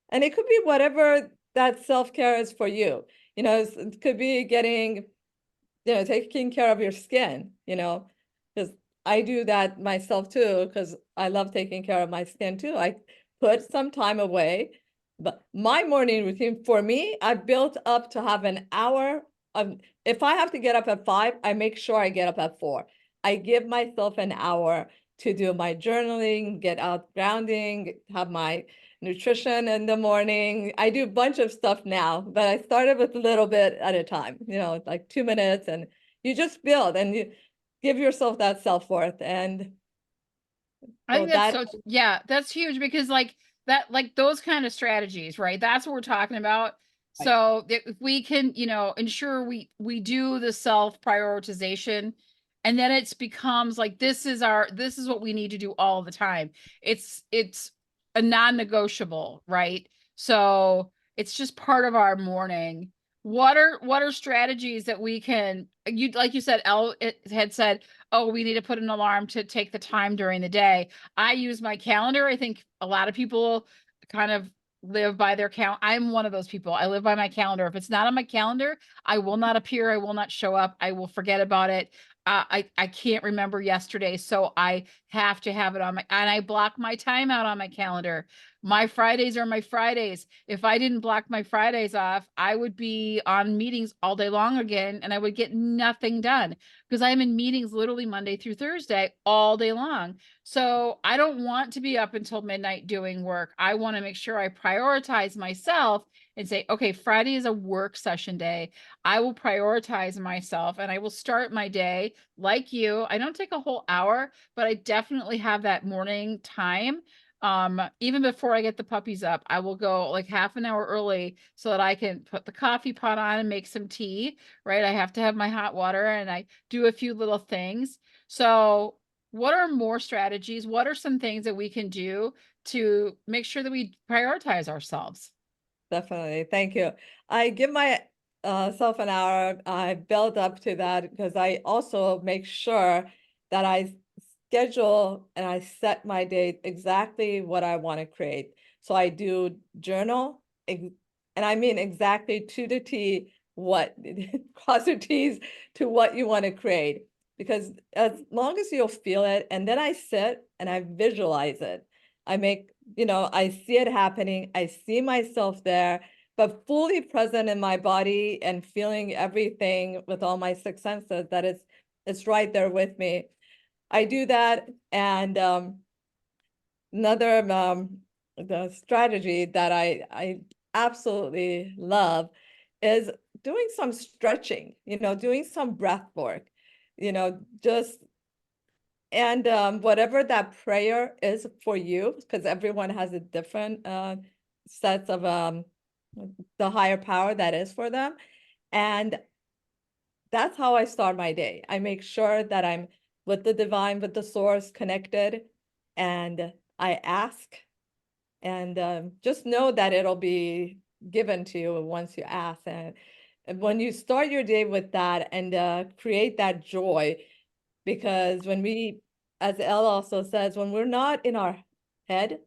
And it could be whatever that self-care is for you. It could be taking care of your skin, because I do that myself too, because I love taking care of my skin too. I put some time away, but my morning routine for me, I built up to have an hour of, if I have to get up at 5, I make sure I get up at 4. I give myself an hour to do my journaling, get out grounding, have my nutrition in the morning. I do a bunch of stuff now, but I started with a little bit at a time, like 2 minutes, and you just build and you give yourself that self-worth. And I so think that's that, so, yeah, that's huge, because like that, like those kind of strategies, right? That's what we're talking about. right, So if we can, ensure we do the self prioritization, and then it's becomes like this is what we need to do all the time. It's a non-negotiable, right? So it's just part of our morning. What are strategies that we can, you like you said, Elle had said, oh, we need to put an alarm to take the time during the day. I use my calendar. I think a lot of people kind of live by their count. I'm one of those people. I live by my calendar. If it's not on my calendar, I will not appear. I will not show up. I will forget about it. I can't remember yesterday, so I have to have it on and I block my time out on my calendar. My Fridays are my Fridays. If I didn't block my Fridays off, I would be on meetings all day long again, and I would get nothing done, because I'm in meetings literally Monday through Thursday all day long. So I don't want to be up until midnight doing work. I want to make sure I prioritize myself and say, okay, Friday is a work session day. I will prioritize myself and I will start my day like you. I don't take a whole hour, but I definitely have that morning time. Even before I get the puppies up, I will go like half an hour early so that I can put the coffee pot on and make some tea, right? I have to have my hot water, and I do a few little things. So what are more strategies? What are some things that we can do to make sure that we prioritize ourselves? definitely. Thank you. I give my self an hour, I build up to that because I also make sure that I schedule and I set my date exactly what I want to create. So I do journal, and I mean exactly to the T what cross your T's to what you want to create. Because as long as you'll feel it, and then I sit and I visualize it. I make, I see it happening. I see myself there, but fully present in my body and feeling everything with all my six senses that it's right there with me. I do that, and another the strategy that I absolutely love is doing some stretching, doing some breath work, just and whatever that prayer is for you, because everyone has a different sets of the higher power that is for them. And that's how I start my day. I make sure that I'm with the divine, with the source connected, and I ask, and just know that it'll be given to you once you ask. And when you start your day with that and create that joy, because when we, as Elle also says, when we're not in our head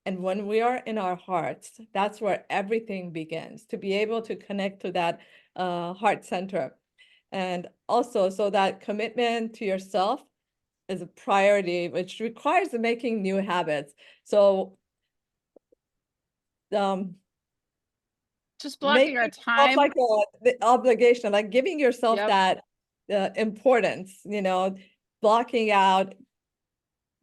and when we are in our hearts, that's where everything begins, to be able to connect to that heart center. And also, so that commitment to yourself is a priority, which requires making new habits. So Just making blocking our yourself time. like the obligation, like giving yourself Yep. that importance, blocking out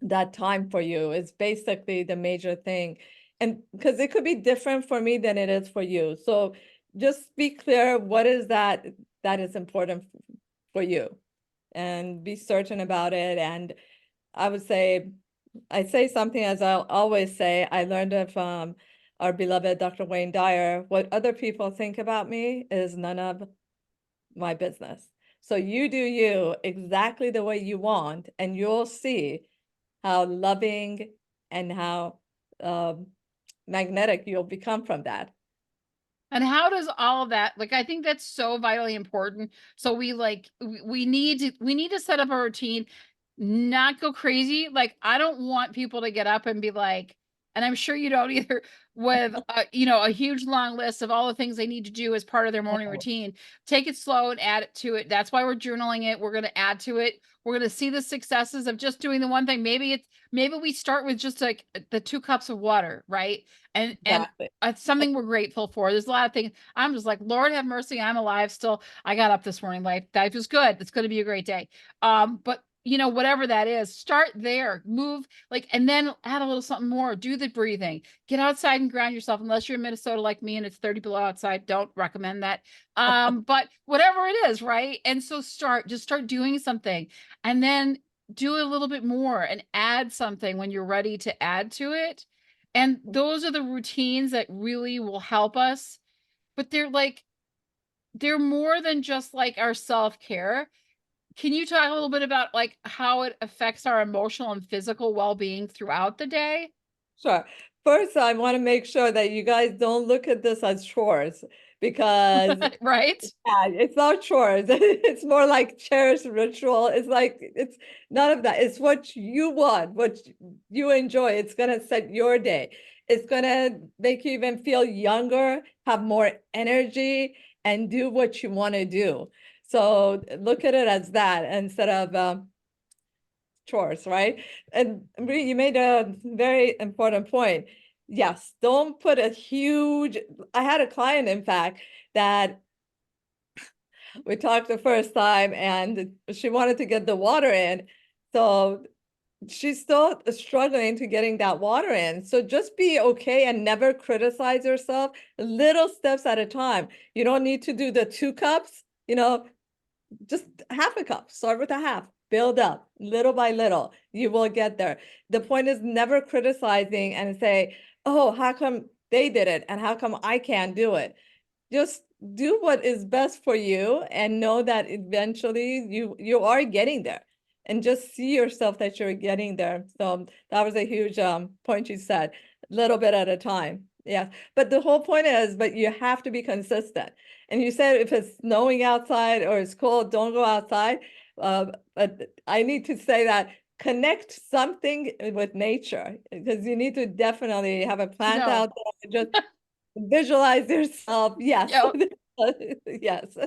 that time for you is basically the major thing. And because it could be different for me than it is for you. So just be clear, what is that is important for you, and be certain about it. And I would say, I say something as I'll always say, I learned it from our beloved Dr. Wayne Dyer: what other people think about me is none of my business. So you do you exactly the way you want, and you'll see how loving and how magnetic you'll become from that. And how does all of that, like, I think that's so vitally important. So we need to set up a routine, not go crazy. Like, I don't want people to get up and be like, and I'm sure you don't either, with a huge long list of all the things they need to do as part of their morning routine. Take it slow and add it to it. That's why we're journaling it. We're going to add to it. We're going to see the successes of just doing the one thing. Maybe we start with just like the 2 cups of water, right? And Exactly. it's something we're grateful for. There's a lot of things. I'm just like, Lord have mercy, I'm alive still. I got up this morning. Life is good. It's going to be a great day. But whatever that is, start there, move, like, and then add a little something more. Do the breathing, get outside and ground yourself. Unless you're in Minnesota like me and it's 30 below outside, don't recommend that. But whatever it is, right? And so just start doing something, and then do a little bit more and add something when you're ready to add to it. And those are the routines that really will help us. But they're more than just like our self-care. Can you talk a little bit about like how it affects our emotional and physical well-being throughout the day? Sure. First, I want to make sure that you guys don't look at this as chores, because Right? yeah, it's not chores. It's more like cherished ritual. It's none of that. It's what you want, what you enjoy. It's gonna set your day. It's gonna make you even feel younger, have more energy, and do what you want to do. So look at it as that instead of chores, right? And you made a very important point. Yes, don't put a huge. I had a client, in fact, that we talked the first time and she wanted to get the water in. So she's still struggling to getting that water in. So just be okay and never criticize yourself, little steps at a time. You don't need to do the 2 cups, just half a cup. Start with a half, build up little by little. You will get there. The point is never criticizing and say, oh, how come they did it? And how come I can't do it? Just do what is best for you and know that eventually you are getting there, and just see yourself that you're getting there. So that was a huge point you said, little bit at a time. Yeah. But the whole point is, but you have to be consistent. And you said if it's snowing outside or it's cold, don't go outside. But I need to say that connect something with nature, because you need to definitely have a plant No. out there. Just visualize yourself. Yes. Yep. Yes.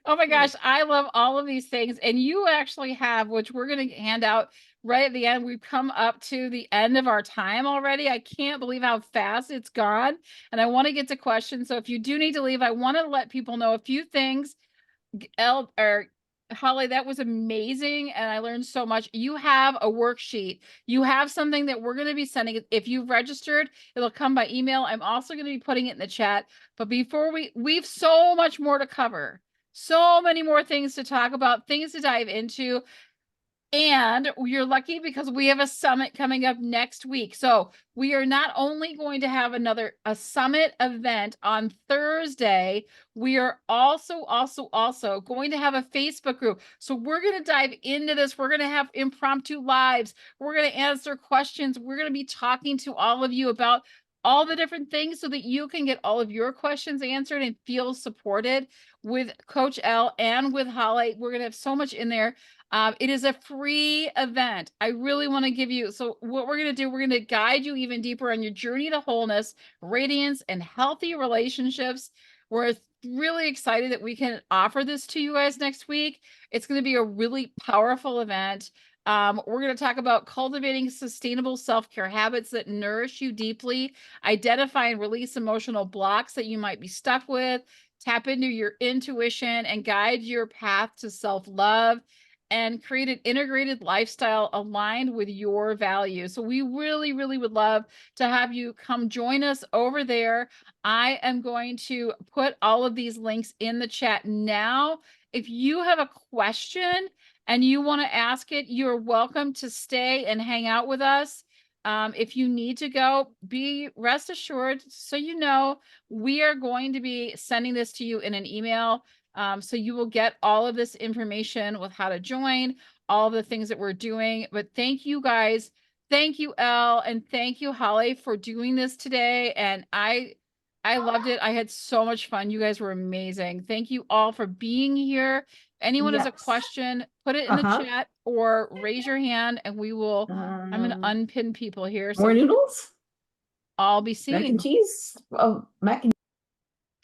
Oh my gosh, I love all of these things. And you actually have, which we're going to hand out right at the end. We've come up to the end of our time already. I can't believe how fast it's gone. And I want to get to questions. So if you do need to leave, I want to let people know a few things. Elle or Haleh, that was amazing. And I learned so much. You have a worksheet. You have something that we're going to be sending. If you've registered, it'll come by email. I'm also going to be putting it in the chat. But before we've so much more to cover. So many more things to talk about, things to dive into. And you're lucky because we have a summit coming up next week. So we are not only going to have a summit event on Thursday, we are also going to have a Facebook group. So we're going to dive into this. We're going to have impromptu lives. We're going to answer questions. We're going to be talking to all of you about all the different things so that you can get all of your questions answered and feel supported with Coach Elle and with Haleh. We're going to have so much in there. It is a free event. I really want to give you, so what we're going to do, we're going to guide you even deeper on your journey to wholeness, radiance, and healthy relationships. We're really excited that we can offer this to you guys next week. It's going to be a really powerful event. We're going to talk about cultivating sustainable self-care habits that nourish you deeply, identify and release emotional blocks that you might be stuck with, tap into your intuition, and guide your path to self-love and create an integrated lifestyle aligned with your values. So we really, really would love to have you come join us over there. I am going to put all of these links in the chat now. If you have a question and you want to ask it, you're welcome to stay and hang out with us. If you need to go, rest assured, so you know, we are going to be sending this to you in an email. So you will get all of this information with how to join, all the things that we're doing. But thank you guys. Thank you, Elle, and thank you, Haleh, for doing this today. And I loved it. I had so much fun. You guys were amazing. Thank you all for being here. Anyone has a question, put it in the chat or raise your hand and we will, I'm going to unpin people here. More noodles? I'll be Mac seeing. and cheese? Oh, mac and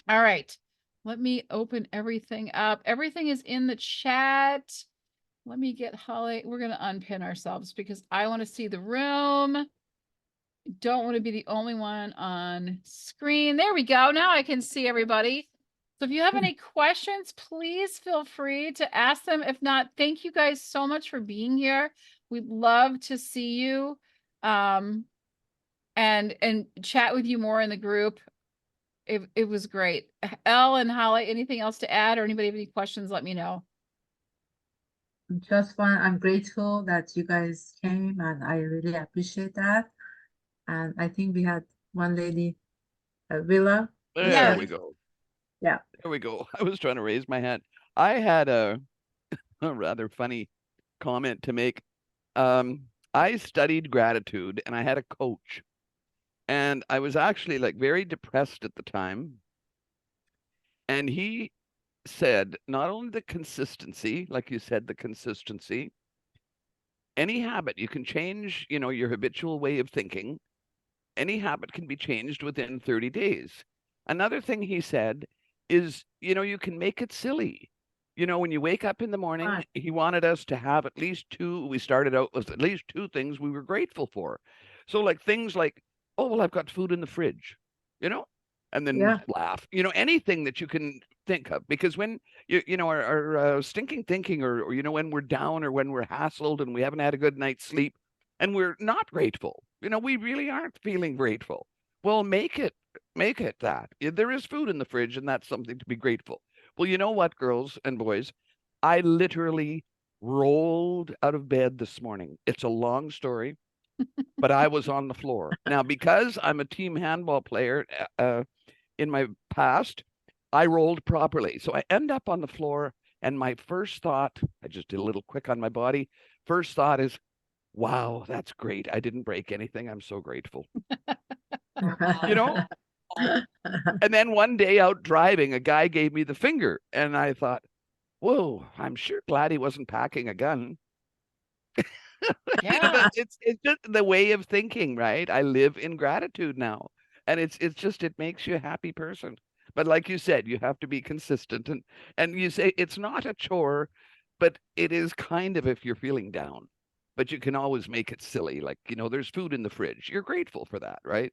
All right. Let me open everything up. Everything is in the chat. Let me get Haleh. We're going to unpin ourselves because I want to see the room. Don't want to be the only one on screen. There we go. Now I can see everybody. So if you have any questions, please feel free to ask them. If not, thank you guys so much for being here. We'd love to see you and chat with you more in the group. It was great. Elle and Haleh, anything else to add or anybody have any questions, let me know. I'm grateful that you guys came and I really appreciate that. And I think we had one lady, Villa. There we go. Yeah. There we go. I was trying to raise my hand. I had a rather funny comment to make. I studied gratitude and I had a coach. And I was actually like very depressed at the time. And he said, not only the consistency, like you said, the consistency, any habit, you can change, your habitual way of thinking. Any habit can be changed within 30 days. Another thing he said is, you can make it silly. When you wake up in the morning, Right. he wanted us to have at least two. We started out with at least two things we were grateful for. So like things like, oh, well, I've got food in the fridge, and then laugh, anything that you can think of. Because when our stinking thinking or, when we're down or when we're hassled and we haven't had a good night's sleep and we're not grateful, we really aren't feeling grateful. Well, make it that. There is food in the fridge and that's something to be grateful. Well, you know what, girls and boys? I literally rolled out of bed this morning. It's a long story, but I was on the floor. Now, because I'm a team handball player in my past, I rolled properly. So I end up on the floor, and my first thought, I just did a little quick on my body. First thought is, wow, that's great. I didn't break anything. I'm so grateful. you know? And then one day out driving, a guy gave me the finger, and I thought, whoa, I'm sure glad he wasn't packing a gun. Yeah. But it's just the way of thinking, right? I live in gratitude now. And it's just it makes you a happy person. But like you said, you have to be consistent, and you say it's not a chore, but it is kind of if you're feeling down. But you can always make it silly. Like, there's food in the fridge. You're grateful for that, right?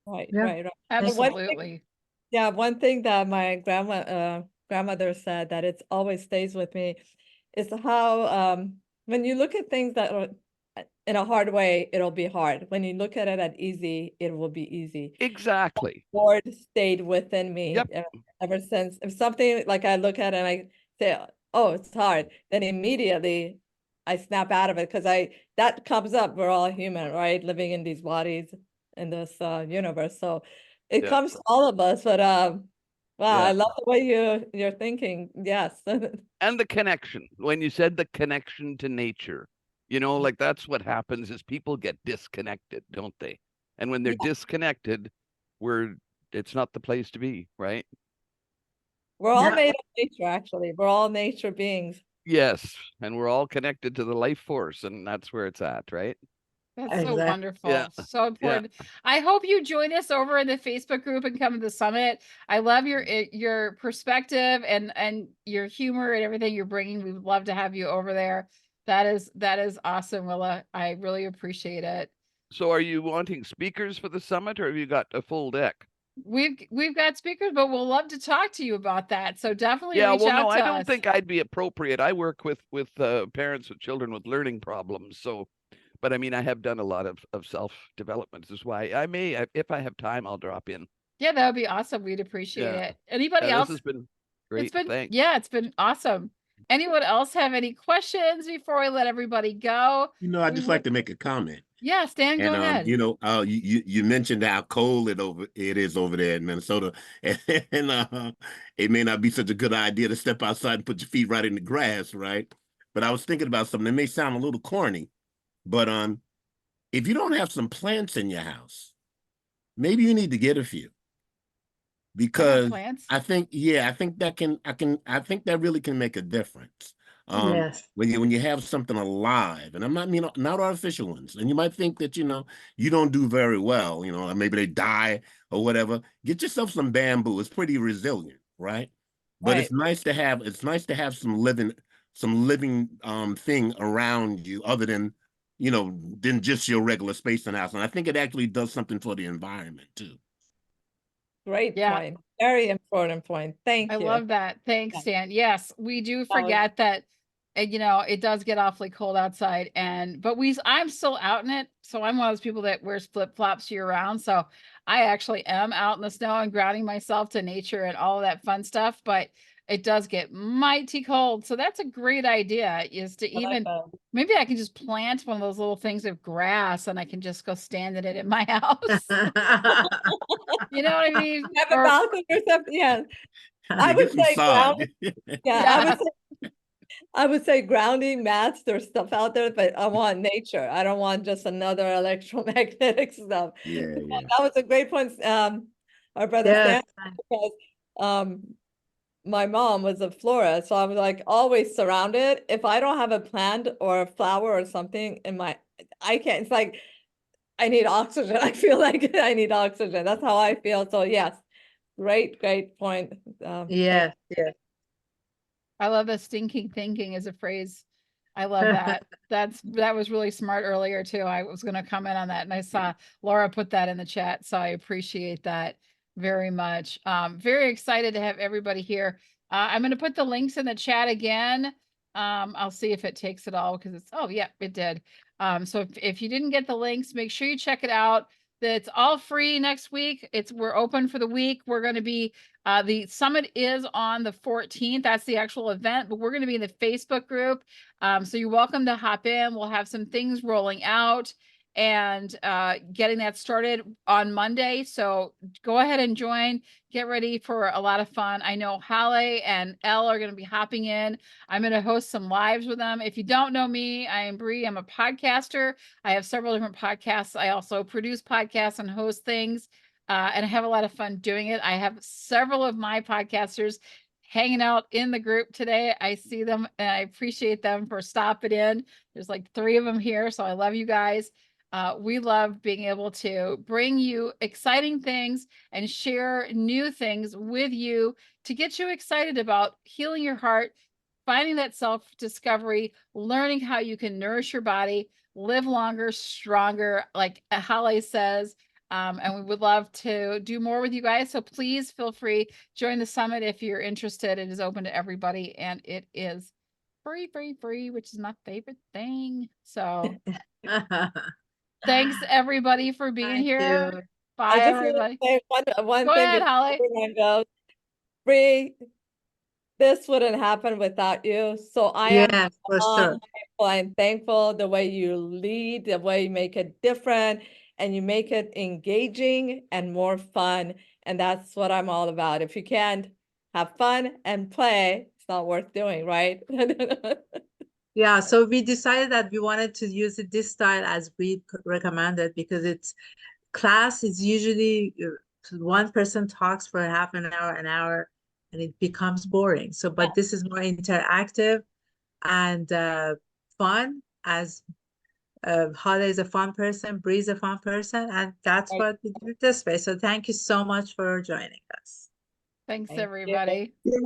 Right, Yeah. right, right. Thank One thing, Absolutely. yeah, one thing that my grandmother said that it always stays with me is how when you look at things that are in a hard way, it'll be hard. When you look at it at easy, it will be easy. Exactly. Word stayed within me Yep. ever since. If something like I look at it and I say, oh, it's hard, then immediately I snap out of it because that comes up. We're all human, right? Living in these bodies in this universe. So it Yeah. comes to all of us. But wow, Yeah. I love the way you're thinking. Yes. And the connection. When you said the connection to nature, like that's what happens is people get disconnected, don't they? And when they're disconnected, it's not the place to be, right? We're all Yeah. made of nature, actually. We're all nature beings. Yes. And we're all connected to the life force, and that's where it's at, right? That's so Exactly. wonderful. Yeah. So important. I hope you join us over in the Facebook group and come to the summit. I love your perspective and your humor and everything you're bringing. We would love to have you over there. That is awesome, Willa. I really appreciate it. So are you wanting speakers for the summit, or have you got a full deck? We've got speakers, but we'll love to talk to you about that. So definitely Yeah, reach well, out no, to I don't us. think I'd be appropriate. I work with parents with children with learning problems, so. But I mean, I have done a lot of self-development. This is why I may, if I have time, I'll drop in. Yeah, that would be awesome. We'd appreciate Yeah. it. Anybody This else? has been great. Thanks. It's been awesome. Anyone else have any questions before I let everybody go? I'd just like to make a comment. Yeah, Stan, go ahead. You mentioned how cold it is over there in Minnesota, and it may not be such a good idea to step outside and put your feet right in the grass, right? But I was thinking about something that may sound a little corny, but if you don't have some plants in your house, maybe you need to get a few, because Plants. I think that really can make a difference. Yes. When you have something alive, and I'm not not artificial ones, and you might think that you don't do very well, maybe they die or whatever. Get yourself some bamboo. It's pretty resilient, right? But Right. it's nice to have some living thing around you other than just your regular space in the house. And I think it actually does something for the environment too. Great Yeah. point. Very important point. Thank I you. love that. Thanks, Yeah. Stan. Yes, we do was- forget that, it does get awfully cold outside, but I'm still out in it. So I'm one of those people that wears flip-flops year round. So I actually am out in the snow and grounding myself to nature and all of that fun stuff, but it does get mighty cold. So that's a great idea, is to even, maybe I can just plant one of those little things of grass and I can just go stand in it in my house. You know what I mean? Have a balcony or something. Yeah. I Get would some say sod. yeah, I would say grounding mats. There's stuff out there, but I want nature. I don't want just another electromagnetic stuff. Yeah. That was a great point. Our brother Yes. Stan, because my mom was a florist, so I was like always surrounded. If I don't have a plant or a flower or something I can't. It's like I need oxygen. I feel like I need oxygen. That's how I feel. So yes, great point. Yes. Yes. I love the stinking thinking as a phrase. I love that. That was really smart earlier too. I was going to comment on that, and I saw Laura put that in the chat, so I appreciate that very much. Very excited to have everybody here. I'm going to put the links in the chat again. I'll see if it takes it all, because it did. So if you didn't get the links, make sure you check it out. It's all free next week. We're open for the week. We're going to be the summit is on the 14th. That's the actual event, but we're going to be in the Facebook group. So you're welcome to hop in. We'll have some things rolling out. and getting that started on Monday. So go ahead and join. Get ready for a lot of fun. I know Haleh and Elle are going to be hopping in. I'm going to host some lives with them. If you don't know me, I am Bree. I'm a podcaster. I have several different podcasts. I also produce podcasts and host things, and I have a lot of fun doing it. I have several of my podcasters hanging out in the group today. I see them and I appreciate them for stopping in. There's like 3 of them here, so I love you guys. We love being able to bring you exciting things and share new things with you to get you excited about healing your heart, finding that self-discovery, learning how you can nourish your body, live longer, stronger, like Haleh says. And we would love to do more with you guys. So please feel free, join the summit if you're interested. It is open to everybody and it is free, which is my favorite thing. So thanks everybody for being Thank here. you. Bye, I just everybody. want to say one Go thing ahead, before Haleh. everyone goes. Bree, this wouldn't happen without you. So I am Yes, for sure. grateful and thankful the way you lead, the way you make it different, and you make it engaging and more fun. And that's what I'm all about. If you can't have fun and play, it's not worth doing, right? Yeah, so we decided that we wanted to use it this style as we recommended, because it's class is usually one person talks for half an hour, and it becomes boring. So, but this is more interactive and fun, as Haleh is a fun person, Bree is a fun person, and that's Right. what we do this way. So thank you so much for joining us. Thanks, Thank you. everybody. You're